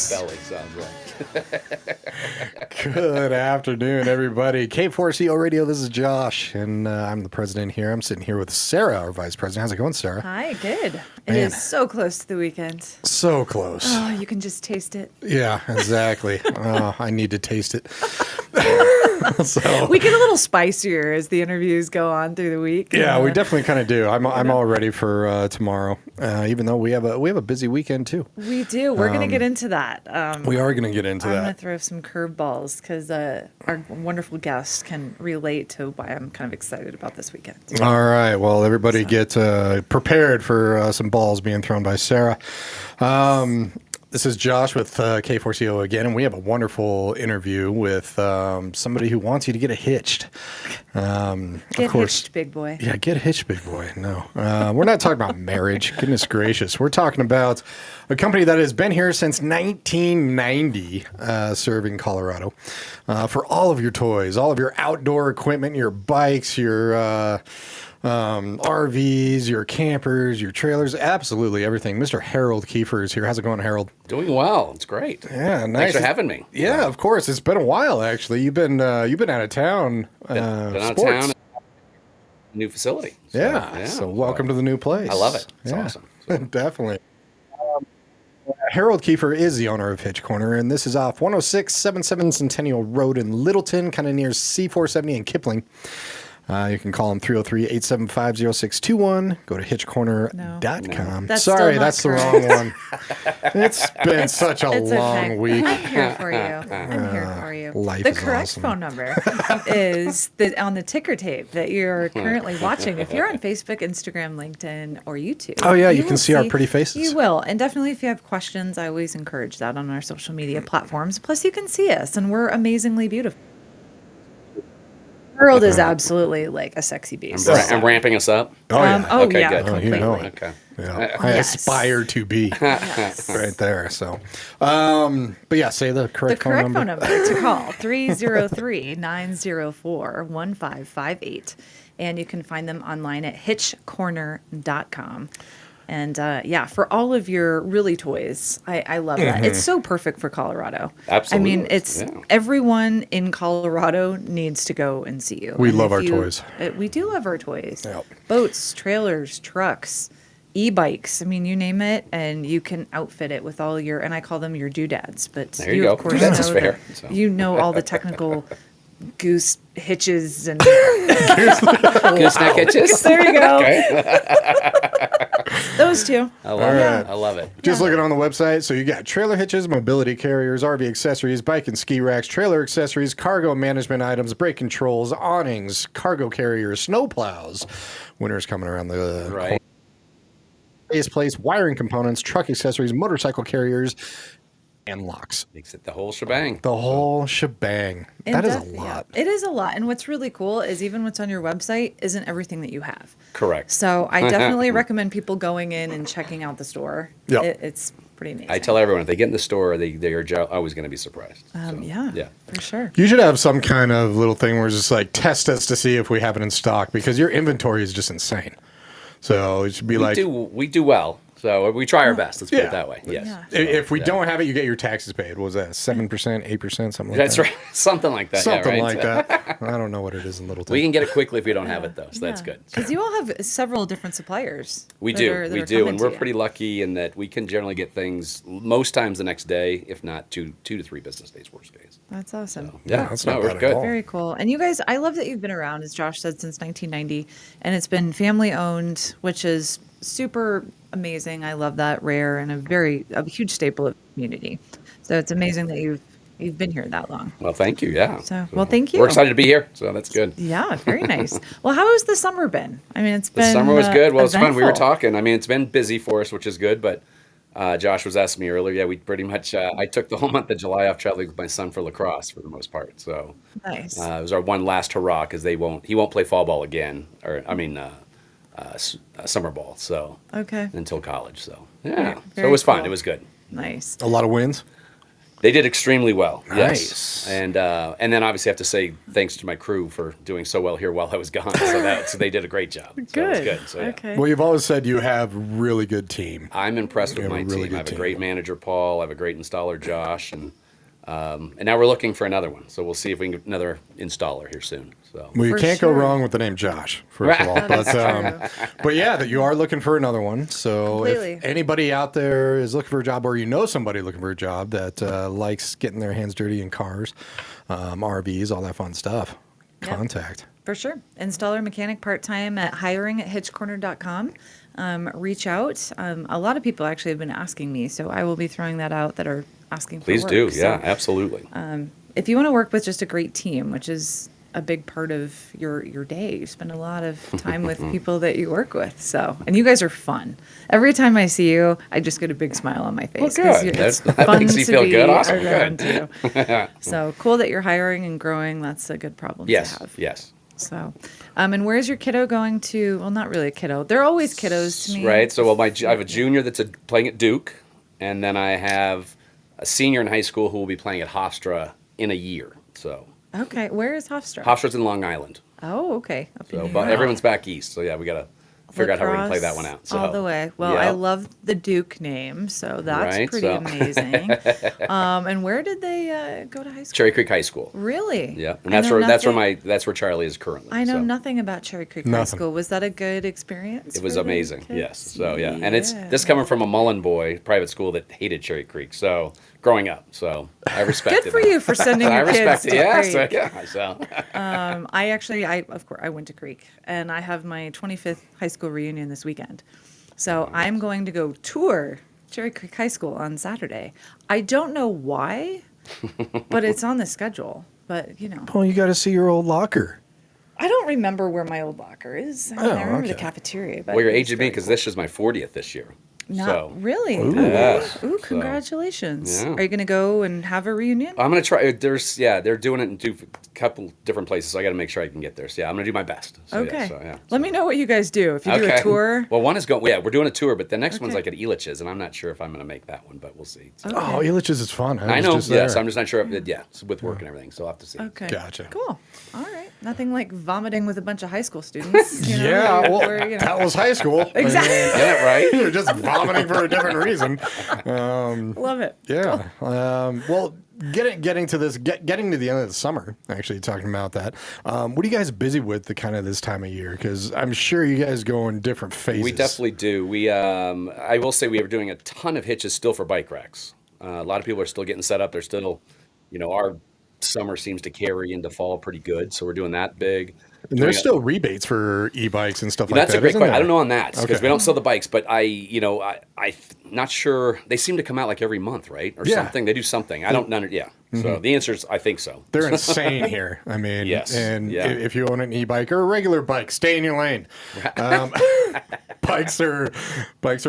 belly sounds like. Good afternoon, everybody. K4CO Radio, this is Josh, and I'm the president here. I'm sitting here with Sarah, our vice president. How's it going, Sarah? Hi, good. It Man. is so close to the weekend. So close. Oh, you can just taste it. Yeah, exactly. I need to taste it. So We get a little spicier as the interviews go on through the week. yeah, we definitely kind of do. I'm all ready for tomorrow, even though we have a busy weekend too. We do. We're going to get into that. We are going to get into I'm going that. to throw some curveballs because our wonderful guests can relate to why I'm kind of excited about this weekend. All right. Well, everybody get prepared for some balls being thrown by Sarah. This is Josh with K4CO again, and we have a wonderful interview with somebody who wants you to get a hitched. Get hitched, big boy. Yeah, get hitched, big boy. No, we're not talking about marriage. Goodness gracious. We're talking about a company that has been here since 1990, serving Colorado, for all of your toys, all of your outdoor equipment, your bikes, your RVs, your campers, your trailers, absolutely everything. Mr. Harold Kiefer is here. How's it going, Harold? Doing well. It's great. Yeah, nice. Thanks for having me. Yeah, of course. It's been a while, actually. You've been out of town. Been out of sports. town. New facility. So welcome to the new place. I love it. It's Yeah. awesome. So, Definitely. Harold Kiefer is the owner of Hitch Corner, and this is off 10677 Centennial Road in Littleton, kind of near C470 and Kipling. You can call them 303-875-0621. Go to hitchcorner.com. That's Sorry, still not that's correct. the wrong one. It's been such a It's long okay. week. I'm here for you. I'm here for you. Life the is correct awesome. phone number is on the ticker tape that you're currently watching. If you're on Facebook, Instagram, LinkedIn, or YouTube. Oh, yeah, you will can see our pretty faces. You will. And definitely if you have questions, I always encourage that on our social media platforms. Plus, you can see us, and we're amazingly beautiful. Harold is absolutely like a sexy beast. I'm ramping us up. Oh, yeah. Okay, yeah, good. Oh, you completely. know it. Okay. Yeah. I Yes. aspire to be Yes. right there. So, but yeah, say the The correct, correct phone number to call, 303-904-1558. And you can find them online at hitchcorner.com. And for all of your really toys, I love that. It's so perfect for Colorado. Absolutely, I mean, it's yeah. everyone in Colorado needs to go and see you. We And love if our toys. We do love our toys. Yep. Boats, trailers, trucks, e-bikes. I mean, you name it, and you can outfit it with all your, and I call them your doodads. But There you go. of course, That's know fair. that So. you know all the technical goose hitches and Gooseneck hitches. there you go. Okay. Those two. I love right. it. I love it. just looking on the website. So you got trailer hitches, mobility carriers, RV accessories, bike and ski racks, trailer accessories, cargo management items, brake controls, awnings, cargo carriers, snow plows. Winter's coming around the Right. base place, wiring components, truck accessories, motorcycle carriers, and locks. Makes it the whole shebang. The whole shebang. And That is a yeah, lot. it is a lot. And what's really cool is even what's on your website isn't everything that you have. Correct. So I definitely recommend people going in and checking out the store. Yep. It's pretty amazing. I tell everyone if they get in the store, they are always going to be surprised. So, Yeah, for sure. You should have some kind of little thing where it's just like test us to see if we have it in stock because your inventory is just insane. So it should be We do well. So we try our best. Let's put Yeah. it that way. Yes. Yeah. If we don't have it, you get your taxes paid. What was that 7%, 8%, something like That's that? right. Something like that. Something yeah, right? like that. I don't know what it is in Littleton. We can get it quickly if we don't have it though. So that's good. Because you all have several different suppliers. We that do, are and coming we're to you. pretty lucky in that we can generally get things most times the next day, if not two to three business days, worst case. That's awesome. Yeah, that's not we're bad at good. all. Very cool. And you guys, I love that you've been around, as Josh said, since 1990. And it's been family owned, which is super amazing. I love that. Rare and a huge staple of the community. So it's amazing that you've been here that long. Well, thank you. Yeah. So, well, thank you. We're excited to be here, so that's good. Yeah, very nice. Well, how has the summer been? I mean, it's The been summer was good. Well, it's fun. We were eventful. talking. I mean, it's been busy for us, which is good. But Josh was asking me earlier. Yeah, we pretty much. I took the whole month of July off traveling with my son for lacrosse for the most part. So Nice. it was our one last hurrah because he won't play fall ball again, or I mean summer ball. So Okay. until college. So yeah, so it very was fun. cool. It was good. Nice. A lot of wins. They did extremely well. Nice. Yes. And then obviously I have to say thanks to my crew for doing so well here while I was gone. So they did a great job. So it was good. So, yeah. Okay. Well, you've always said you have a really good team. I'm impressed with have a my really team. good I have a team. great manager, Paul. I have a great installer, Josh, and now we're looking for another one. So we'll see if we can get another installer here soon. So Well, you For can't sure. go wrong with the name Josh, first of all. That is But yeah, that you are looking for another one. So Completely. if anybody out there is looking for a job, or you know somebody looking for a job that likes getting their hands dirty in cars, RVs, all that fun stuff, Yep. contact. For sure. Installer mechanic part-time at hiring@hitchcorner.com. Reach out. A lot of people actually have been asking me, so I will be throwing that out that are asking for please work. do. So, Yeah, absolutely. if you want to work with just a great team, which is a big part of your day, you spend a lot of time with people that you work with. So, and you guys are fun. Every time I see you, I just get a big smile on my face. 'cause good. It's That fun makes me to feel be good. Awesome. around Good. you. So cool that you're hiring and growing. That's a good problem Yes. to have. Yes. So, and where's your kiddo going to? Well, not really a kiddo. They're always kiddos to me. Right. So, well, I have a junior that's playing at Duke, and then I have a senior in high school who will be playing at Hofstra in a year. So, Okay, where is Hofstra? Hofstra's in Long Island. Oh, okay. Up in So, New but York. everyone's back east. So, yeah, we got to figure out how we're going to play that one out. So, all the way. Well, yeah. I love the Duke name, so that's Right, pretty so- amazing. And where did they go to high school? Cherry Creek High School. Really? Yeah, and I that's know where nothing- that's where Charlie is currently. I know so. nothing about Cherry Creek High Nothing. School. Was that a good experience? It was for the amazing. kids? Yes. So yeah, and it's this coming from a Mullen boy, private school that hated Cherry Creek. So growing up, so I respect Good it. for you for sending I your kids respect it. to Yeah. Creek. So, yeah. So Of course, I went to Creek, and I have my 25th high school reunion this weekend. So I'm going to go tour Cherry Creek High School on Saturday. I don't know why, but it's on the schedule. But, Well, you got to see your old locker. I don't remember where my old locker is. I remember the okay. cafeteria. But well, your it age was of me very because cool. this is my 40th this year. Not so really. Yes. Ooh, So, congratulations. yeah. Are you going to go and have a reunion? I'm gonna try. They're doing it in a couple different places. So I got to make sure I can get there. So yeah, I'm gonna do my best. So, Okay. Yeah, so, yeah. Let me know what you guys do. If you do a tour. Well, one is going. Yeah, we're doing a tour, but the next one's Okay. like at Elitch's, and I'm not sure if I'm gonna make that one, but we'll see. So, Oh, Elitch's is fun. I was know. just Yes, there. I'm just not sure. It's with work and everything, so I'll have to see. Okay. Gotcha. Cool. All right. Nothing like vomiting with a bunch of high school students. Yeah, well, where, that was high school. Exactly. Yeah, right. You're just vomiting for a different reason. Love it. Yeah. Well, getting to this, getting to the end of the summer. Actually, talking about that. What are you guys busy with the kind of this time of year? Because I'm sure you guys go in different phases. We definitely do. I will say we are doing a ton of hitches still for bike racks. A lot of people are still getting set up. They're still, our summer seems to carry into fall pretty good, so we're doing that big. And there's still rebates for e-bikes and stuff like That's that. a great isn't question. there? I don't know on that because Okay. we don't sell the bikes, but I'm not sure. They seem to come out like every month, right, or Yeah. something. They do something. I don't know. Yeah. So the answer is I think so. They're insane here. I mean, Yes. and Yeah. if you own an e-bike or a regular bike, stay in your lane. Bikes are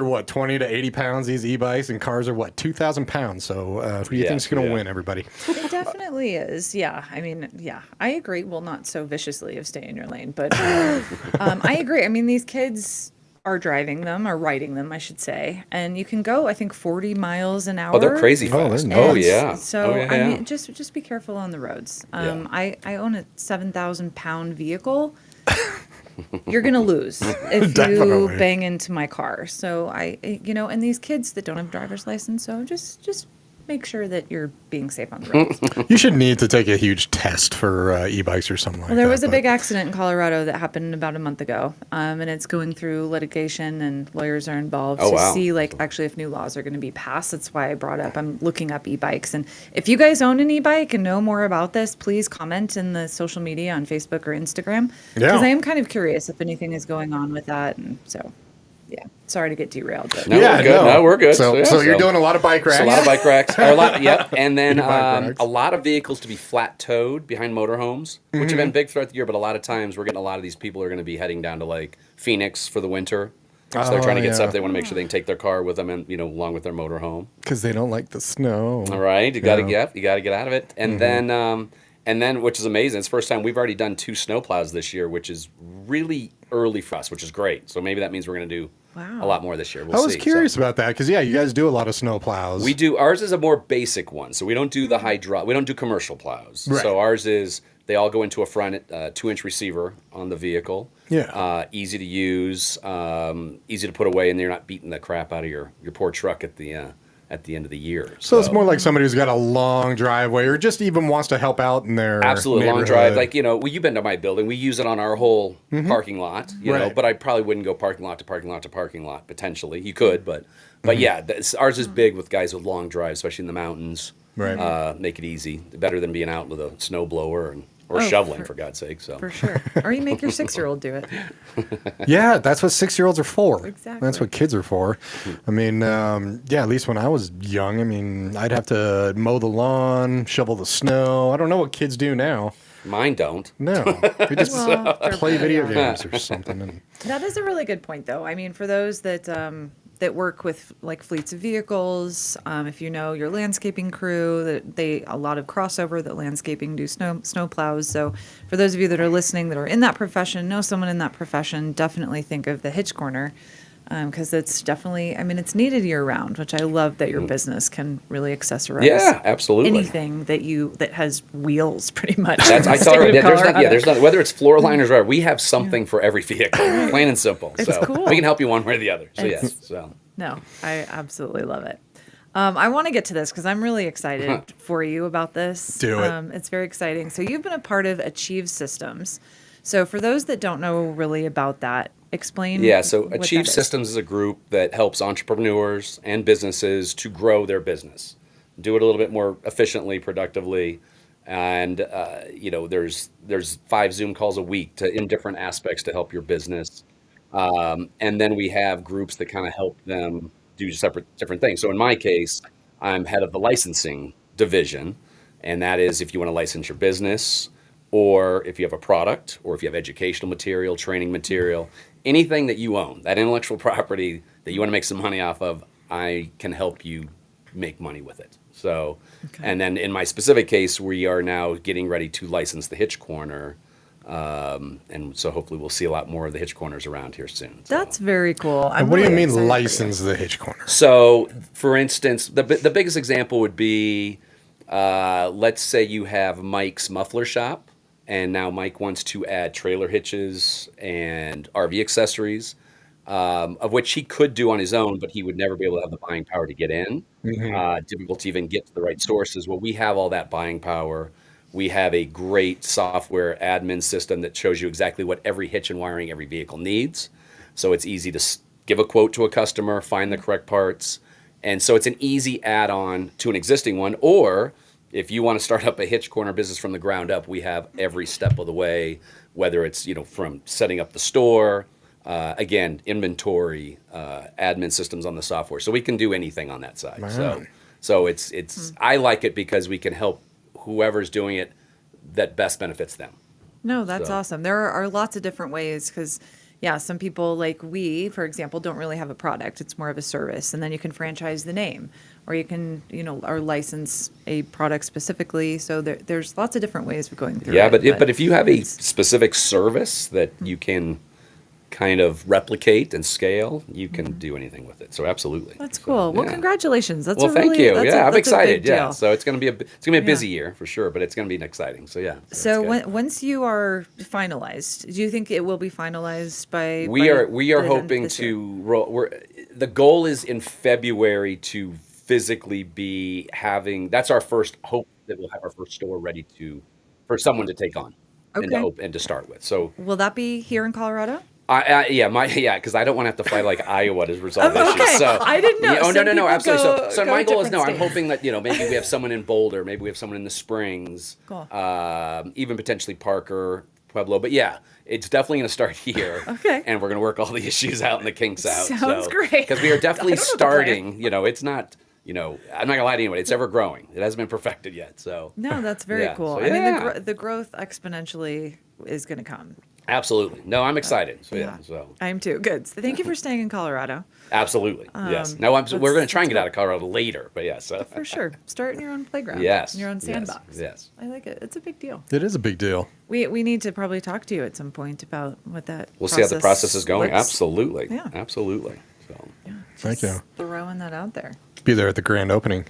what, 20 to 80 pounds, these e-bikes, and cars are what, 2,000 pounds. So who do you Yeah, think's going to yeah. win, everybody? It definitely is. Yeah. I mean, yeah, I agree. Well, not so viciously of stay in your lane, but I agree. I mean, these kids are driving them or riding them, I should say. And you can go, I think, 40 miles an hour. Oh, they're crazy Oh, fast. they're Oh, And yeah. So oh, yeah, I yeah. mean, just be careful on the roads. Yeah. I own a 7,000-pound vehicle. You're gonna lose if Definitely. you bang into my car. So and these kids that don't have a driver's license, so just make sure that you're being safe on the roads. You should need to take a huge test for e-bikes or something like that. Well, there was a but- big accident in Colorado that happened about a month ago, and it's going through litigation, and lawyers are involved Oh, to wow. see, actually if new laws are going to be passed. That's why I brought up. I'm looking up e-bikes, and if you guys own an e-bike and know more about this, please comment in the social media on Facebook or Instagram, because Yeah. I am kind of curious if anything is going on with that, and so. Yeah, sorry to get derailed. But No, we're good. No, we're good. So, yeah, so you're doing a lot of bike racks. a lot of bike racks. Or a lot, yep. And then Bike racks. a lot of vehicles to be flat towed behind motorhomes, which have been big throughout the year. But a lot of times we're getting a lot of these people are going to be heading down to Phoenix for the winter. So they're trying to get yeah. stuff. They want to make sure they can take their car with them, and along with their motorhome. Because they don't like the snow. All right, you got to Yeah. you got to get out of it, and then which is amazing. It's the first time we've already done 2 snowplows this year, which is really early for us, which is great. So maybe that means we're going to do Wow. a lot more this year. We'll I was see. curious So, about that because you guys do a lot of snow plows. we do, ours is a more basic one. So we don't do the we don't do commercial plows. Right. So ours is, they all go into a front 2-inch receiver on the vehicle. Yeah. Easy to use, easy to put away, and you're not beating the crap out of your poor truck at the end of the year. So it's more like somebody who's got a long driveway or just even wants to help out in their absolutely long neighborhood. drive. Like, well, you've been to my building. We use it on our whole parking lot, Right. but I probably wouldn't go parking lot to parking lot to parking lot potentially. You could, but yeah, ours is big with guys with long drives, especially in the mountains. Right. Make it easy. Better than being out with a snow blower or Oh, shoveling, for God's sake. So For sure. Or you make your 6-year-old do it. Yeah, that's what 6-year-olds are for. Exactly. That's what kids are for. I mean, yeah, at least when I was young, I mean, I'd have to mow the lawn, shovel the snow. I don't know what kids do now. mine don't. No, they just Well, they're play video pretty games or something. And That is a really good point, though. I mean, for those that work with like fleets of vehicles, if you know your landscaping crew, that a lot of crossover that landscaping do snow plows. So for those of you that are listening that are in that profession, know someone in that profession, definitely think of the Hitch Corner. Because it's definitely, I mean, it's needed year round, which I love that your business can really accessorize. Yeah, absolutely. Anything that has wheels, pretty much. That's, in I the tell her, state of there's Colorado. not, whether it's floor liners or we have something for every vehicle, plain and simple. It's So cool. we can help you one way or the other. So It's- yes, so No, I absolutely love it. I want to get to this because I'm really excited for you about this. Do it. It's very exciting. So you've been a part of Achieve Systems. So for those that don't know really about that, explain. yeah. So what Achieve that is. Systems is a group that helps entrepreneurs and businesses to grow their business, do it a little bit more efficiently, productively, and there's 5 Zoom calls a week in different aspects to help your business. And then we have groups that kind of help them do different things. So in my case, I'm head of the licensing division, and that is if you want to license your business, or if you have a product, or if you have educational material, training material, anything that you own, that intellectual property that you want to make some money off of, I can help you make money with it. So, and then in my specific case, we are now getting ready to license the Hitch Corner. And so hopefully we'll see a lot more of the Hitch Corners around here soon. So. That's very cool. and what do you really mean excited for you. license the Hitch Corner? So, for instance, the biggest example would be, let's say you have Mike's muffler shop, and now Mike wants to add trailer hitches and RV accessories, of which he could do on his own, but he would never be able to have the buying power to get in. Difficult to even get to the right sources. Well, we have all that buying power. We have a great software admin system that shows you exactly what every hitch and wiring every vehicle needs. So it's easy to give a quote to a customer, find the correct parts. And so it's an easy add-on to an existing one. Or if you want to start up a Hitch Corner business from the ground up, we have every step of the way, whether it's from setting up the store, again, inventory, admin systems on the software. So we can do anything on that side. Wow. So it's I like it because we can help whoever's doing it that best benefits them. No, that's So- awesome. There are lots of different ways because, yeah, some people like we, for example, don't really have a product. It's more of a service. And then you can franchise the name or you can, or license a product specifically. So there's lots of different ways of going through Yeah, it. but if you have a it's- specific service that you can kind of replicate and scale, you can do anything with it. So absolutely. That's So, cool. Well, yeah. congratulations. That's Well, a thank really, you. that's Yeah, I'm that's a excited. big Yeah, deal. so it's gonna be a busy Yeah. year for sure, but it's gonna be exciting. So yeah. So it's good. once you are finalized, do you think it will be finalized by? we by are the end of hoping this year? to roll. The goal is in February to physically be having. That's our first hope that we'll have our first store ready for someone to take on Okay. and to start with. So Will that be here in Colorado? because I don't want to have to fight like Iowa to resolve Okay. issues. So I didn't know. Yeah, oh Some no, people absolutely. go- So go my goal is different I'm states. hoping that maybe we have someone in Boulder, maybe we have someone in the Springs, Cool. even potentially Parker, Pueblo. But yeah, it's definitely going to start here. Okay. And we're going to work all the issues out and the kinks out. Sounds great. Because we are definitely I don't know the plan. starting. It's not. I'm not gonna lie to anyone. It's ever growing. It hasn't been perfected yet. So No, that's very Yeah, cool. so I mean, yeah. the growth exponentially is going to come. Absolutely. No, I'm excited. So yeah. So I am too. Good. So thank you for staying in Colorado. absolutely. Yes. No, we're going to try and get out of Colorado later, but yes. For sure. Start in your own playground. Yes. In your own Yes. sandbox. Yes. I like it. It's a big deal. It is a big deal. We need to probably talk to you at some point about what that. We'll see how the process is going. looks. Absolutely. Yeah. Absolutely. So. Yeah, Thank just you. Throwing that out there. Be there at the grand opening.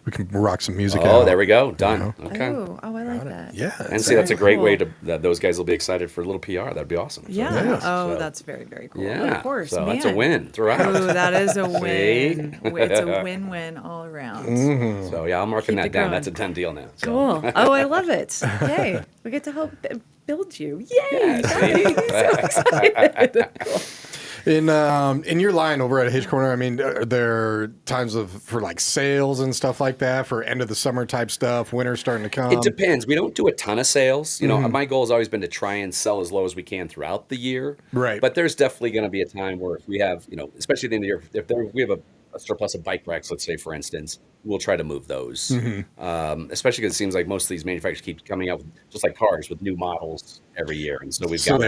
We can rock some music Oh, out. there we go. Done. know? Okay. Oh, I like that. Yeah. And see, that's a very great way cool. to that those guys will be excited for a little PR. That'd be awesome. So, Yeah. Yeah. Oh, So, that's very, very cool. yeah. Of course. So man. that's a win throughout. Oh, that is a See? win. It's a win-win all around. So yeah, I'm marking Keep that it down. going. That's a done deal now. So. Cool. Oh, I love it. Yay. We get to help build you. Yay. Yeah, see? In your line over at Hitch Corner, I mean, are there times for like sales and stuff like that for end of the summer type stuff? Winter's starting to come. It depends. We don't do a ton of sales. You know, my goal has always been to try and sell as low as we can throughout the year. Right. But there's definitely going to be a time where if we have, you know, especially at the end of the year, if we have a surplus of bike racks, let's say, for instance, we'll try to move those. Especially because it seems like most of these manufacturers keep coming out, just like cars, with new models every year. And so we got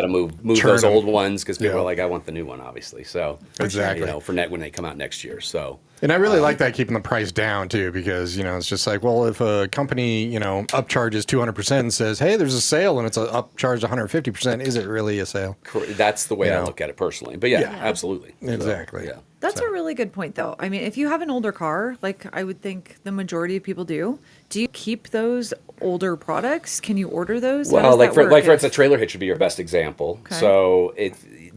to move churn those them. old ones because people Yeah. are like, I want the new one, obviously. So, Exactly. you know, when they come out next year. So. And I really like that, keeping the price down too, because, you know, it's just like, well, if a company, you know, upcharges 200% and says, hey, there's a sale and it's upcharged 150%, is it really a sale? That's the way You I know. look at it personally. But yeah, Yeah. absolutely. So, Exactly. yeah. That's a really good point, though. I mean, if you have an older car, like I would think the majority of people do you keep those older products? Can you order those? How Well, does that work for if- instance, trailer hitch would be your best example. Okay. So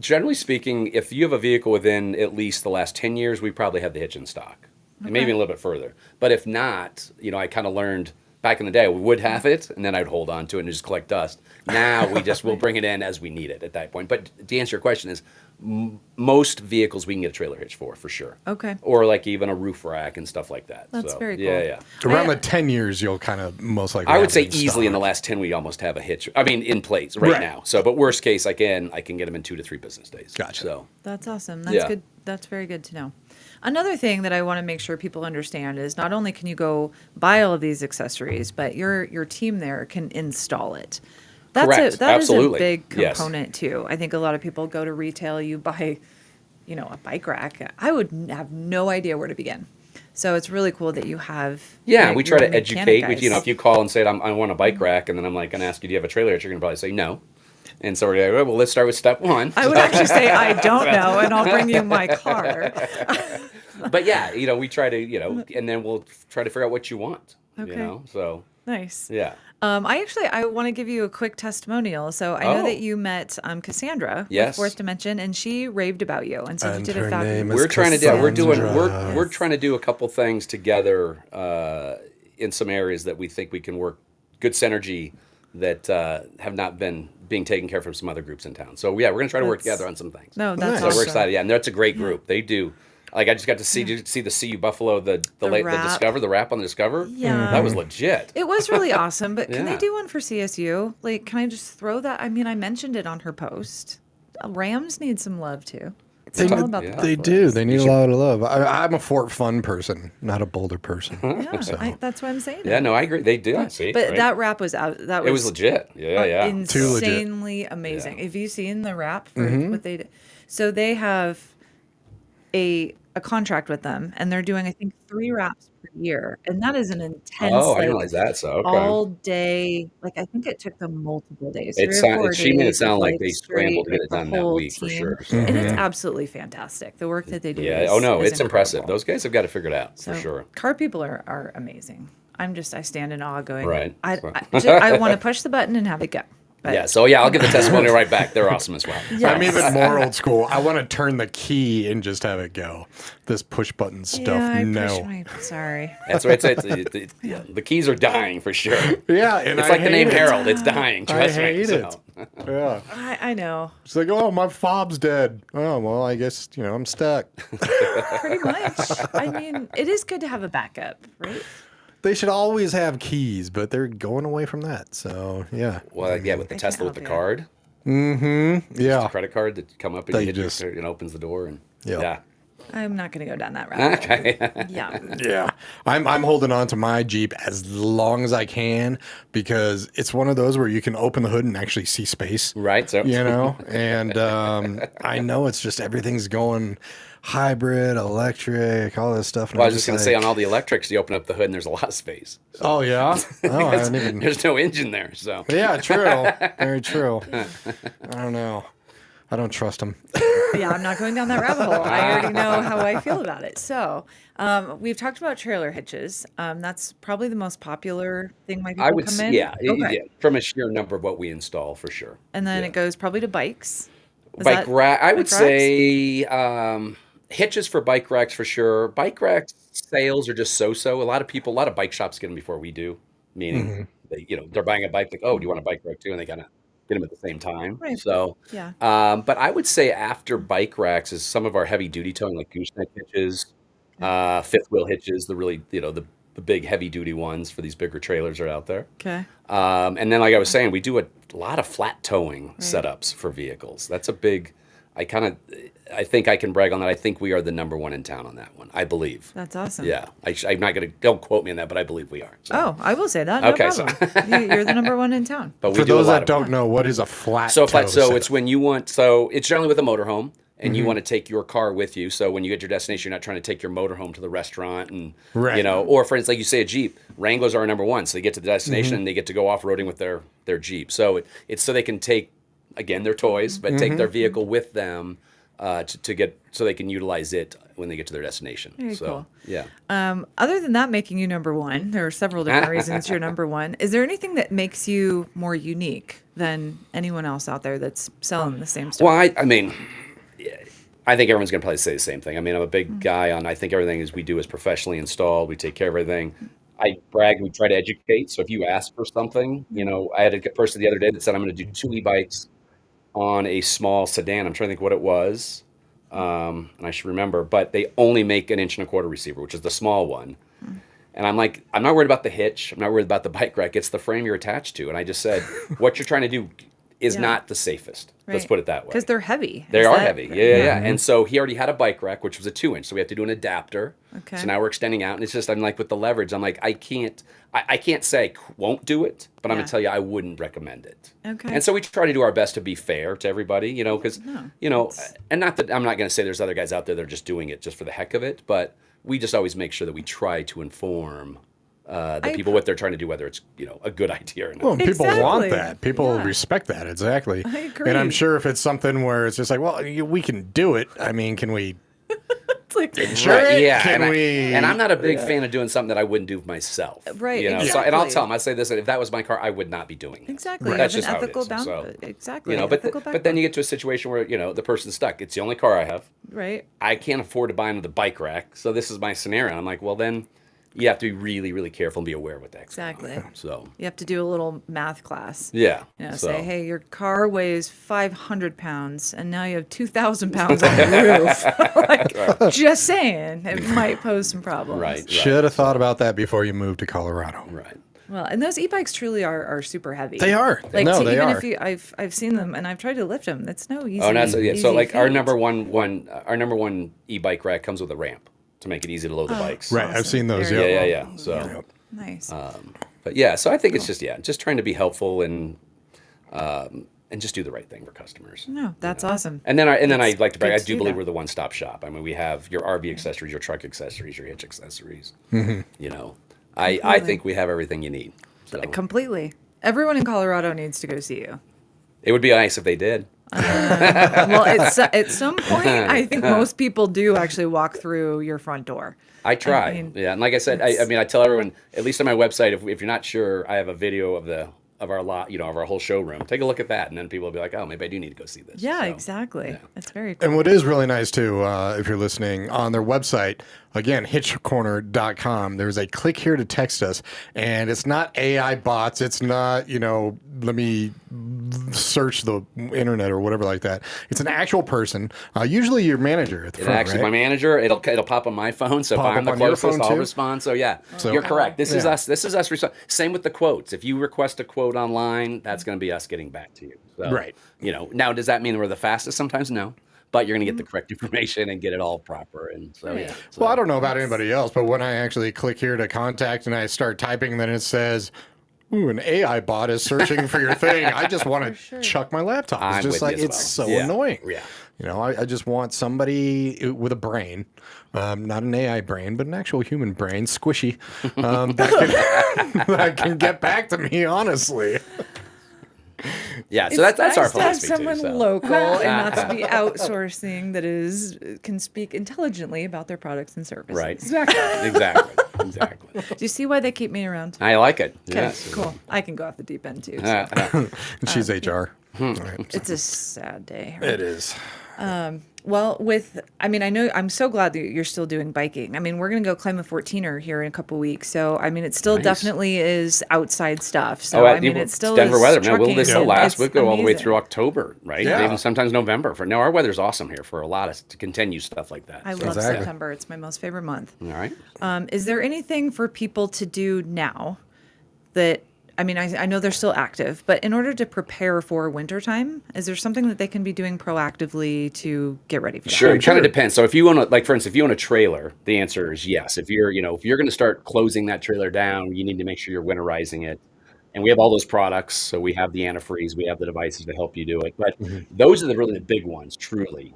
generally speaking, if you have a vehicle within at least the last 10 years, we probably have the hitch in stock. And maybe a little bit further. But if not, you know, I kind of learned back in the day, we would have it, and then I'd hold on to it and just collect dust. Now we'll bring it in as we need it at that point. But to answer your question is, most vehicles we can get a trailer hitch for sure. Okay. Or like even a roof rack and stuff like that. That's So, very cool. Yeah, yeah. Around the 10 years, you'll kind of most likely I have would say it in easily in the stock. last 10 we almost have a hitch. I mean, in place right Right. now. So, but worst case, I can get them in 2 to 3 business days. Gotcha. So, That's awesome. That's Yeah. good. That's very good to know. Another thing that I want to make sure people understand is not only can you go buy all of these accessories, but your team there can install it. Correct. That is a Absolutely. big Yes. component too. I think a lot of people go to retail, you buy, you know, a bike rack. I would have no idea where to begin. So it's really cool that you have. yeah, your- we try your to mechanic educate. guys. You know, if you call and say, I want a bike rack, and then I'm like going to ask you, do you have a trailer hitch? You're going to probably say no. And so we're like, well, let's start with step one. I would actually say I don't know, and I'll bring you my car. But yeah, you know, we try to, you know, and then we'll try to figure out what you want. Okay. You know, so Nice. yeah. I want to give you a quick testimonial. So I know Oh. that you met Cassandra Yes. with Fourth Dimension, and she raved about you, and so you And did her a fabulous. name is We're trying to do Cassandra. we're trying to do a couple things together in some areas that we think we can work good synergy that have not been being taken care of from some other groups in town. So yeah, we're going to try to work That's- together on some things. No, that's Nice. So awesome. we're excited. Yeah, and that's a great group. They do. Like I just got to see the CU Buffalo the wrap. Discover, the wrap on the Discover. Yeah. That was legit. It was really awesome, but can they Yeah. do one for CSU? Like, can I just throw that? I mean, I mentioned it on her post. Rams need some love too. It's all about the They Buffaloes. do. They need a lot of love. I'm a Fort Fun person, not a Boulder person. Yeah, that's what I'm saying. Yeah, no, I agree. They do. See, But right? that wrap was out. That was it was legit. Yeah, yeah. Too legit. insanely amazing. Yeah. Have you seen the wrap for what they did? So they have a contract with them, and they're doing I think 3 wraps per year, and that is an intense. Oh, I like, didn't realize that. So okay. all day. Like I think it took them multiple days. It 3 or sound- 4 she made it days sound of, like they scrambled to straight, get it the done that whole week for team. sure, so. And it's absolutely fantastic. The work that they do. Yeah. Is, Oh no, is it's impressive. incredible. Those guys have got it figured out So for sure. car people are amazing. I stand in awe going. Right. I want to push the button and have it go. But Yeah. So yeah, I'll give the testimonial right back. They're awesome as well. Yes. I'm even more old school. I want to turn the key and just have it go. This push button stuff, Yeah, I no. pushed my, sorry. That's what it's. The keys are dying for sure. Yeah, and It's I like the name hate it. Harold. It's dying. I Trust me. hate So. it. Yeah. I know. It's like, oh, my fob's dead. Oh, well, I guess, I'm stuck. Pretty much. I mean, it is good to have a backup, right? They should always have keys, but they're going away from that. So, yeah. Well, yeah, with the I can't Tesla with the help card, Yeah. the credit card that come up and They you hit just- it opens the door and Yep. yeah. I'm not going to go down that rabbit hole. Okay. Yeah. Yeah, I'm holding on to my Jeep as long as I can because it's one of those where you can open the hood and actually see space. Right. So You know, and I know it's just everything's going hybrid, electric, all this stuff. And well, I I'm was just going to say like, on all the electrics, you open up the hood and there's a lot of space. So oh yeah, oh I haven't even. there's no engine there. So Yeah, true, very true. I don't know. I don't trust him. Yeah, I'm not going down that rabbit hole. I already know how I feel about it. So, we've talked about trailer hitches. That's probably the most popular thing my I people would, come in. yeah, Okay. yeah, from a sheer number of what we install for sure. And then Yeah. it goes probably to bikes. Is Bike that rack, I would bike racks? say hitches for bike racks for sure. Bike racks sales are just so-so. A lot of people, a lot of bike shops get them before we do, meaning Mhm. they're buying a bike like, oh, do you want a bike rack too? And they kind of get them at the same time. Right. So, Yeah. but I would say after bike racks is some of our heavy duty towing like gooseneck hitches, Okay. fifth wheel hitches, the really, the big heavy duty ones for these bigger trailers are out there. Okay. And then, like I was saying, we do a lot of flat towing Right. setups for vehicles. That's a big. I think I can brag on that. I think we are the number one in town on that one. I believe. That's awesome. Yeah, I'm not gonna. Don't quote me on that, but I believe we are. So. Oh, I will say that. No Okay, so- problem. You're the number one in town. But we For do a those lot that of don't know, what is a flat so toe flat. So setup? it's when you want. So it's generally with a motorhome, and you Mm-hmm. want to take your car with you. So when you get to your destination, you're not trying to take your motorhome to the restaurant, and Right. or for instance, like you say, a Jeep. Wranglers are our number one, so they get to the destination Mm-hmm. and they get to go off roading with their Jeep. So it's so they can take again their toys, but Mm-hmm. take their vehicle with them to get so they can utilize it when they get to their destination. Very so cool. yeah. Other than that making you number one, there are several different reasons you're number one. Is there anything that makes you more unique than anyone else out there that's selling the same stuff? Well, I mean, I think everyone's going to probably say the same thing. I mean, I'm a big guy on, I think everything is we do is professionally installed. We take care of everything. I brag, we try to educate. So if you ask for something, I had a person the other day that said, I'm going to do 2 e-bikes on a small sedan. I'm trying to think what it was. And I should remember, but they only make an 1.25" receiver, which is the small one. And I'm like, I'm not worried about the hitch. I'm not worried about the bike rack. It's the frame you're attached to. And I just said, what you're trying to do is Yeah. not the safest. Let's Right. put it that way. Because they're heavy. They Is are that- heavy. Yeah. And so he already had a bike rack, which was a 2-inch. So we have to do an adapter. Okay. So now we're extending out. And it's just, I'm like, with the leverage, I'm like, I can't say I won't do it, but I'm Yeah. going to tell you I wouldn't recommend it. Okay. And so we try to do our best to be fair to everybody, because, and not that I'm not going to say there's other guys out there that are just doing it just for the heck of it, but we just always make sure that we try to inform the people what they're trying to do, whether it's, a good idea or not. Well, and people want Exactly. that. People Yeah. respect that. Exactly. I agree. And I'm sure if it's something where it's just like, well, we can do it. I mean, can we? It's like, Sure. Right, yeah, Can and, we? I'm not a big fan of doing something that I wouldn't do myself. Right, So, and I'll exactly. tell them, I say this: if that was my car, I would not be doing it. exactly. You That's have just an how it ethical is. down. So, Exactly. but ethical but then you get to a situation where the person's stuck. It's the only car I have. Right. I can't afford to buy another bike rack, so this is my scenario. I'm like, well, then you have to be really, really careful and be aware of what that's Exactly. So You have to do a little math class. yeah, so. Say, hey, your car weighs 500 pounds, and now you have 2,000 pounds on the roof. Just saying, it might pose some problems. Right. Should have thought about that before you moved to Colorado. Right. Well, and those e-bikes truly are super heavy. They are. Like, No, they even are. if I've seen them and I've tried to lift them, it's no easy. Oh, no, so easy like our feat. number one e-bike rack comes with a ramp to make it easy to load the bikes. Right. I've Awesome. seen those. Very Yeah. Yeah. So. Nice. But yeah, so I think it's just trying to be helpful and just do the right thing for customers. No, that's awesome. And then I like to brag. good I to do do believe that. we're the one-stop shop. I mean, we have your RV accessories, your truck accessories, your hitch accessories. I think we have everything you need. So Completely. Everyone in Colorado needs to go see you. it would be nice if they did. Well, at some point, I think most people do actually walk through your front door. I try. mean, Yeah, and like I said, I mean, I tell everyone, at least on my website, if you're not sure, I have a video of our lot, of our whole showroom. Take a look at that, and then people will be like, oh, maybe I do need to go see this. Yeah, So, exactly. yeah. That's very cool. And what is really nice too, if you're listening, on their website, again, hitchcorner.com, there's a click here to text us. And it's not AI bots. It's not, let me search the internet or whatever like that. It's an actual person, usually your manager at the front, Actually, right? my manager, it'll pop on my phone. So if Pop I'm up the on your closest, phone, I'll too? respond. So yeah, So- you're correct. This is Yeah. us. This is us. Same with the quotes. If you request a quote online, that's going to be us getting back to you. So, Right. Now does that mean we're the fastest? Sometimes no. but you're going to get the correct information and get it all proper. And so, Right. yeah. So, Well, I don't know about anybody else, but when I actually click here to contact and I start typing, then it says, "Ooh, an AI bot is searching for your thing." I just want to sure. chuck my laptop. It's I'm just with like you as it's well. so Yeah. annoying. Yeah. You know, I just want somebody with a brain, not an AI brain, but an actual human brain, squishy, that can get back to me honestly. Yeah. So that's our nice to have philosophy someone too. So. local and not to be outsourcing that can speak intelligently about their products and services. Right. Exactly. Exactly. Do you see why they keep me around? I like it. Okay, Yes. cool. I can go off the deep end too. So. And she's HR. All right. It's a sad day. It is. Well, I know I'm so glad that you're still doing biking. I mean, we're going to go climb a 14er here in a couple weeks. So, I mean, it still Nice. definitely is outside stuff. So, I mean, it still Denver is weather. Man, trucking. this will last. We'll go all the way Amazing. through October, right? Yeah. Even sometimes November. Our weather's awesome here for a lot of to continue stuff like that. I So, love Exactly. September. It's my most favorite month. all right. Is there anything for people to do now that, I mean, I know they're still active, but in order to prepare for wintertime, is there something that they can be doing proactively to get ready for that? Sure, it kind of depends. So if you own for instance, if you own a trailer, the answer is yes. If you're going to start closing that trailer down, you need to make sure you're winterizing it. And we have all those products. So we have the antifreeze, we have the devices to help you do it. But those are really the big ones, truly.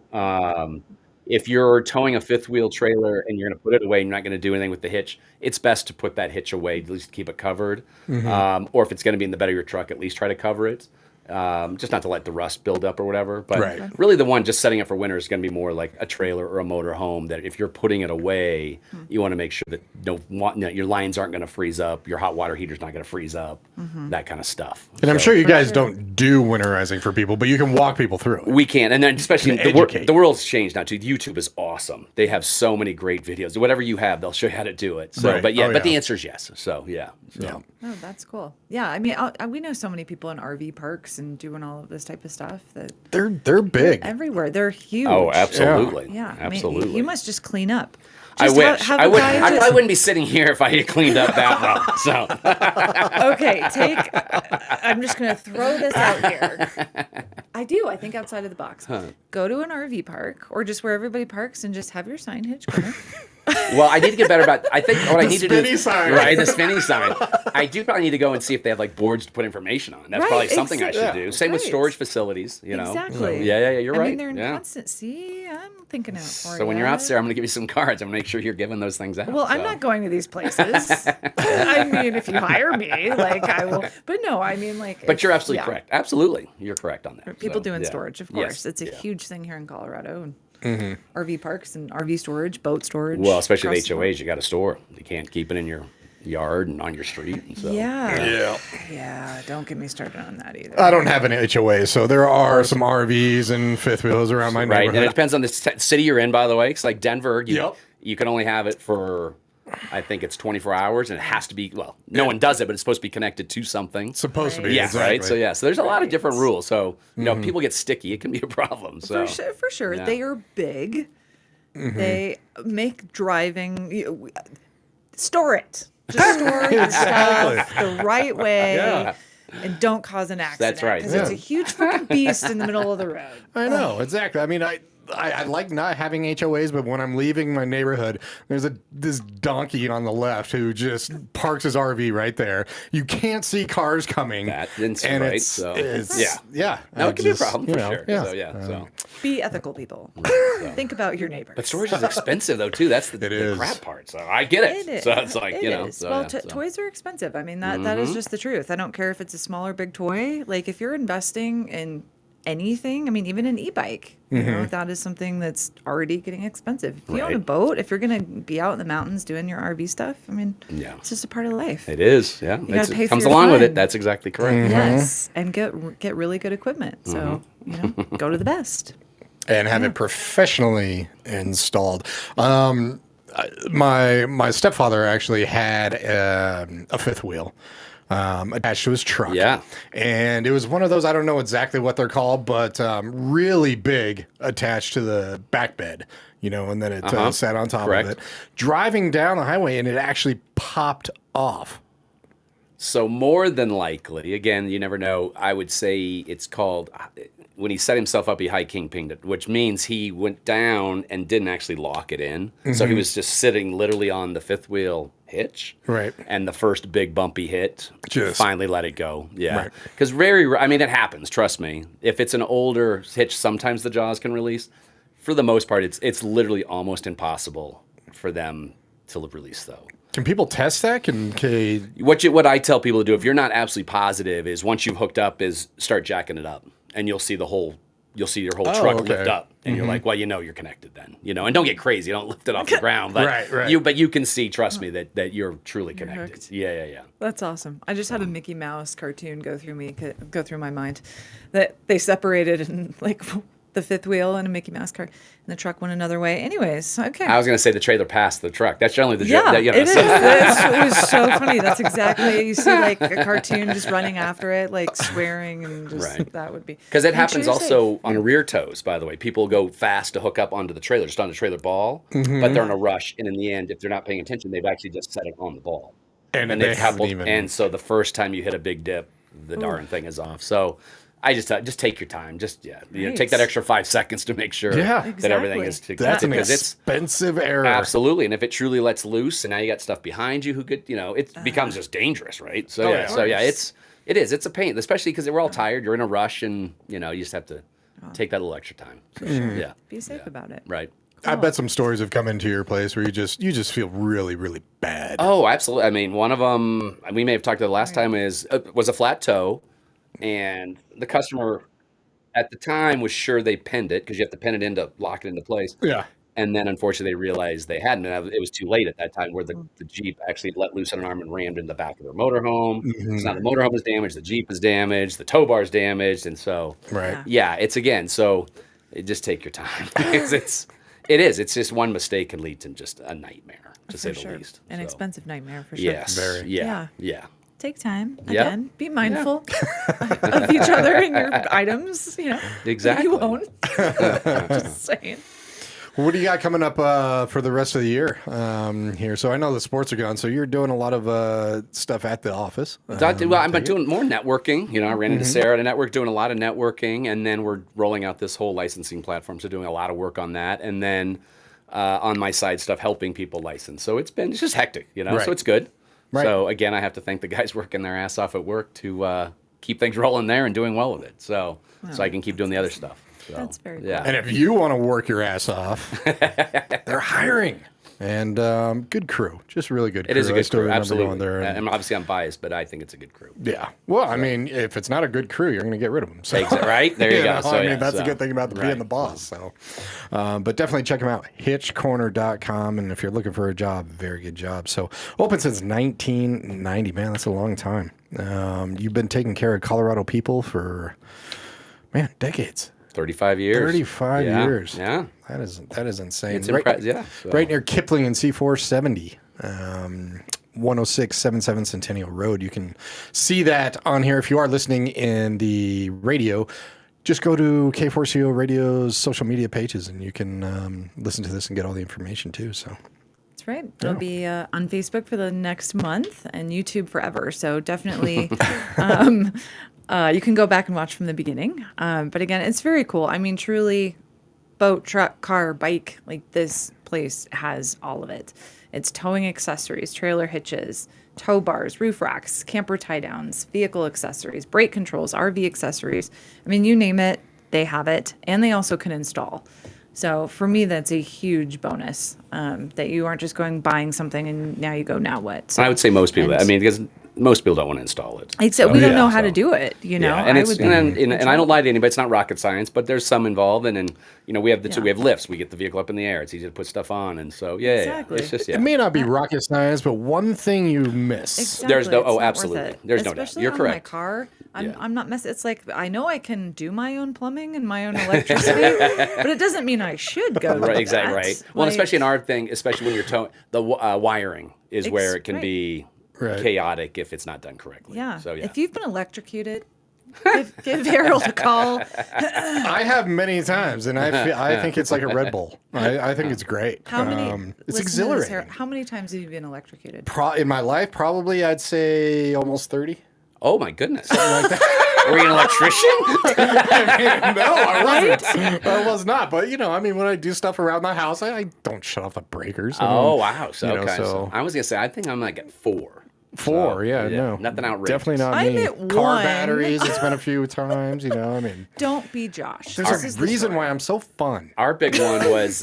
If you're towing a fifth wheel trailer and you're going to put it away, and you're not going to do anything with the hitch, it's best to put that hitch away, at least keep it covered. Or if it's going to be in the bed of your truck, at least try to cover it. Just not to let the rust build up or whatever. But Right. really the one just setting it for winter is going to be more like a trailer or a motor home, that if you're putting it away, you want to make sure that your lines aren't going to freeze up, your hot water heater's not going to freeze up, that kind of stuff. And I'm So- sure you guys don't do winterizing for people, but you can walk people through it. We can, and then especially Can educate. the world's changed now too. YouTube is awesome. They have so many great videos. Whatever you have, they'll show you how to do it. So, Right. but Oh, but the yeah. answer is yes. So yeah. So. Yeah. Oh, that's cool. Yeah, I mean, we know so many people in RV parks and doing all of this type of stuff that They're big. everywhere. They're huge. Oh, absolutely. Yeah, I mean, absolutely. you must just clean up. I Just wish. have I a would. guy I just- probably wouldn't be sitting here if I had cleaned up that well. So Okay, I'm just going to throw this out here. I think outside of the box. Go to an RV park or just where everybody parks and just have your sign hitch corner. well, I need to get better about. I think what I need to do. spinny sign. Right, the spinny sign. I do probably need to go and see if they have like boards to put information on. That's Right, probably something I should exactly. do. Same with Right. storage facilities. You know. Exactly. Yeah. You're right. I mean, they're in yeah. constant. See, I'm thinking out for you. So when you're out there, I'm going to give you some cards. I'm going to make sure you're giving those things out. Well, I'm so. not going to these places. I mean, if you hire me, like I will. But no, I mean, like. But you're it's- absolutely yeah. correct. Absolutely, you're correct on that. People So, doing yeah. storage, of Yes, course. It's a yeah. huge thing here in Colorado. And RV parks and RV storage, boat storage. Well, especially across the the board. HOAs, you got to store. You can't keep it in your yard and on your street. And so. Yeah. Yeah. Don't get me started on that either. I don't have an HOA, so there are some RVs and fifth wheels around my Right, and it neighborhood. depends on the city you're in, by the way. Because like Denver, Yep. you can only have it for, I think it's 24 hours, and it has to be. Well, no one does it, but it's supposed to be connected to something. Supposed to be. Yeah, exactly. right. So yeah, so there's a lot of Right. different rules. So if people get sticky, it can be a problem. So For sure. yeah. They are big. They make driving. Store it. Just store your stuff the right way. Yeah. And don't cause an accident. That's right. Because it's a huge fucking beast in the middle of the road. I know, exactly. I mean, I like not having HOAs, but when I'm leaving my neighborhood, there's this donkey on the left who just parks his RV right there. You can't see cars coming. That's and right. it's, So it's yeah. no, I it can be a just, problem you for know, sure. Yeah. So yeah. So. Be ethical, people. Think about your neighbors. But storage is expensive though too. That's the is. crap part. So I get it. It is. So it's like It you know. is. So, Well, yeah, so. toys are expensive. I mean, that is just the truth. I don't care if it's a small or big toy. Like if you're investing in anything, I mean, even an e-bike, you know, that is something that's already getting expensive. If you own a Right. boat, if you're going to be out in the mountains doing your RV stuff, I mean, Yeah. it's just a part of life. It is. Yeah. gotta pay It for comes your along with fun. it. That's exactly correct. Yes, and get really good equipment. So you know, go to the best. And have it professionally installed. My stepfather actually had a fifth wheel attached to his truck. Yeah. And it was one of those, I don't know exactly what they're called, but really big attached to the back bed, you know, and then it sat on top Correct. of it. Driving down the highway and it actually popped off. So more than likely, again, you never know. I would say it's called when he set himself up, he high king pinged it, which means he went down and didn't actually lock it in. So he was just sitting literally on the fifth wheel hitch. Right. And the first big bumpy hit, Just finally let it go. Yeah. Right. Because I mean, it happens, trust me. If it's an older hitch, sometimes the jaws can release. For the most part, it's literally almost impossible for them to release, though. Can people test that? What I tell people to do, if you're not absolutely positive, is once you've hooked up, is start jacking it up, and you'll see your whole truck lift up, and you're like, well, you're connected then, and don't get crazy, don't lift it off the ground, but right. you can see, trust me, that you're truly connected. Hooked. Yeah. That's awesome. I just had a Mickey Mouse cartoon go through my mind that they separated and like the fifth wheel and a Mickey Mouse car, and the truck went another way. Anyways, okay. I was going to say the trailer passed the truck. That's generally the Yeah, joke. it is. It was so funny. That's exactly. You see like a cartoon just running after it, like swearing, and just that would be. Because it Make sure happens you're also safe. on rear toes, by the way. People go fast to hook up onto the trailer, just on the trailer ball, but they're in a rush, and in the end, if they're not paying attention, they've actually just set it on the ball. And they've they haven't coupled, even. and so the first time you hit a big dip, the darn thing is off. So I just take your time. Just take that extra 5 seconds to make sure that everything is Exactly. That's an because expensive error. absolutely. And if it truly lets loose, and now you got stuff behind you who could, it becomes just dangerous, right? So it's a pain, especially because we're all tired. You're in a rush, and you just have to take that little extra time. So, yeah, Be safe about it. right. I bet some stories have come into your place where you just feel really, really bad. Oh, absolutely. I mean, one of them we may have talked about the last time was a flat toe, and the customer at the time was sure they pinned it because you have to pin it in to lock it into place. Yeah. And then unfortunately they realized they hadn't. And it was too late at that time where the Jeep actually let loose on an arm and rammed in the back of their motorhome. So now the motorhome is damaged, the Jeep is damaged, the tow bar is damaged, and so it's again. So just take your time. It's just one mistake can lead to just a nightmare, to say the least. An So, expensive nightmare for sure. yes, Very. yeah. Take time. Yeah. Again, be mindful of each other and your items. Exactly. You won't. Just saying. What do you got coming up for the rest of the year here? So I know the sports are gone, so you're doing a lot of stuff at the office. I've been doing more networking. I ran into Sarah at a network, doing a lot of networking, and then we're rolling out this whole licensing platform, so doing a lot of work on that, and then on my side stuff, helping people license. So it's just hectic, so it's good. Right. So again, I have to thank the guys working their ass off at work to keep things rolling there and doing well with it. So I can keep doing the other stuff. So, That's very cool. yeah. And if you want to work your ass off, they're hiring. And good crew, just really good crew. It is a I good still crew, remember absolutely. going there and- And obviously I'm biased, but I think it's a good crew. yeah. Well, I mean, if it's not a good crew, you're going to get rid of them. So. Right? There you go. know, So, I mean, that's the good thing about being right. the boss. So, but definitely check them out, hitchcorner.com. And if you're looking for a job, very good job. So, open since 1990. Man, that's a long time. You've been taking care of Colorado people for, decades. 35 years. 35 years. Yeah. That is insane. It's impressive. Yeah. So. Right near Kipling and C470. 10677 Centennial Road. You can see that on here. If you are listening in the radio, just go to K4CO Radio's social media pages and you can listen to this and get all the information too. So That's right. It'll be on Facebook for the next month and YouTube forever. So definitely you can go back and watch from the beginning. But again, it's very cool. I mean, truly, boat, truck, car, bike, like this place has all of it. It's towing accessories, trailer hitches, tow bars, roof racks, camper tie downs, vehicle accessories, brake controls, RV accessories. I mean, you name it, they have it. And they also can install. So for me, that's a huge bonus that you aren't just buying something and now you go, now what? So, I would say most people, because most people don't want to install it. Except we don't know how to do it, Yeah, and I don't lie to anybody. It's not rocket science, but there's some involved. And then we have we have lifts. We get the vehicle up in the air. It's easy to put stuff on, and so Exactly. it's just it may not be rocket science, but one thing you miss. Exactly. There's no- it's not worth absolutely. it. There's no doubt. Especially You're on correct. my car, Yeah. I'm not messing. It's like I know I can do my own plumbing and my own electricity, but it doesn't mean I should go. Right, do exactly that. right. Well, Like, especially in our thing, especially when you're towing, the wiring is where it can right. be Right. chaotic if it's not done correctly. Yeah. So If you've been electrocuted, give Harold a call. I have many times, and I think it's like a Red Bull. I think it's great. How many? It's listen to this, exhilarating. Harold. How many times have you been electrocuted? In my life, probably I'd say almost 30. Oh my goodness. Were you an electrician? No, I wasn't. I was not. But, I mean, when I do stuff around the house, I don't shut off the breakers. Oh, wow. So, you know, okay. so- So I was going to say, I think I'm like at 4. Four, So, yeah, no. Nothing outrageous. Definitely not I'm me. at Car 1. batteries, it's been a few times, I mean. Don't be Josh. There's This a is the reason story. why I'm so fun. Our big one was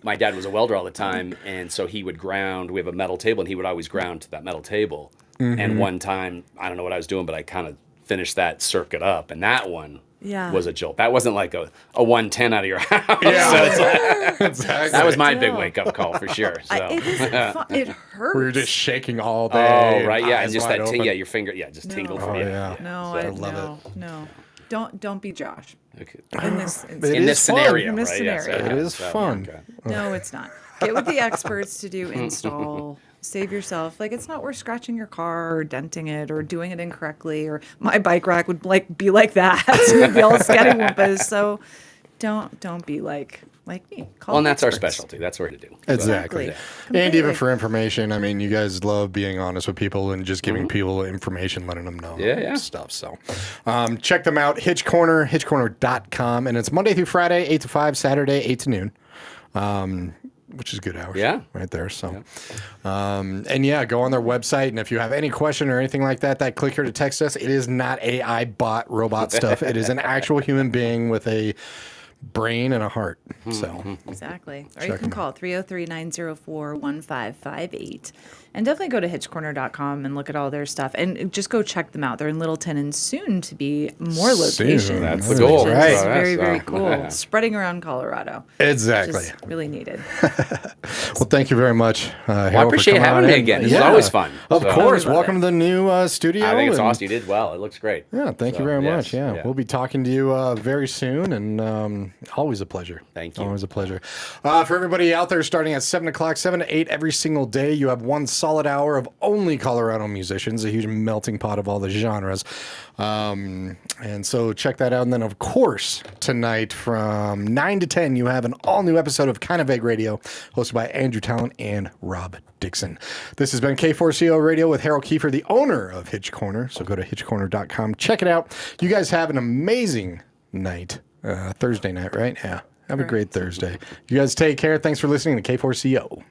my dad was a welder all the time, and so he would ground. We have a metal table, and he would always ground to that metal table. Mm-hmm. And one time, I don't know what I was doing, but I kind of finished that circuit up, and that one Yeah. was a jolt. That wasn't like a 110 out of your house. Yeah. So it's like, Exactly. that was my big Yeah. wake up call for sure. So. It is fun. It hurts. We were just shaking all day. Oh right, yeah, and eyes just wide that, open. your finger, just tingled Oh, for you. yeah. No, So- I love no. Don't be Josh. Okay. In this It In instance. is this fun. scenario, In this right? Yes, scenario. It okay. is So, fun. okay. No, it's not. Get with the experts to do install. Save yourself. Like, it's not worth scratching your car or denting it or doing it incorrectly. Or my bike rack would be like that. It'd be all scattywampus. So don't be like me. Call Well, and the that's our experts. specialty. That's what we do. Exactly. Completely. And even for information, I mean, you guys love being honest with people and just giving people information, letting them know Yeah. stuff. So check them out. Hitch Corner, hitchcorner.com. And it's Monday through Friday, 8 to 5, Saturday, 8 to noon. Which is good hours. Yeah. Right there. So, and yeah, go on their website. And if you have any question or anything like that, click here to text us. It is not AI bot robot stuff. It is an actual human being with a brain and a heart. So, Exactly. Or Check you can 'em call 303-904-1558. And definitely go to hitchcorner.com and look at all their stuff. And just go check them out. They're in Littleton and soon to be more Soon. locations. That's the which goal. is Right. very, So, very cool. yeah. Spreading around Colorado. exactly. Which is really needed. Well, thank you very much. I Harold, for appreciate coming having on me in. again. This is always fun. Of So- course. Love Welcome it. to the new studio. I think it's and- awesome. You did well. It looks great. Yeah, thank you So, very yes, much. Yeah. We'll be talking to you very soon, and always a pleasure. Thank you. Always a pleasure. For everybody out there, starting at 7 o'clock, 7 to 8 every single day, you have one solid hour of only Colorado musicians, a huge melting pot of all the genres. And so check that out. And then, of course, tonight from 9 to 10, you have an all-new episode of Kind of Vague Radio, hosted by Andrew Talent and Rob Dixon. This has been K4CO Radio with Harold Kiefer, the owner of Hitch Corner. So go to hitchcorner.com. Check it out. You guys have an amazing night. Thursday night, right? Yeah. Have a great Thursday. You guys take care. Thanks for listening to K4CO.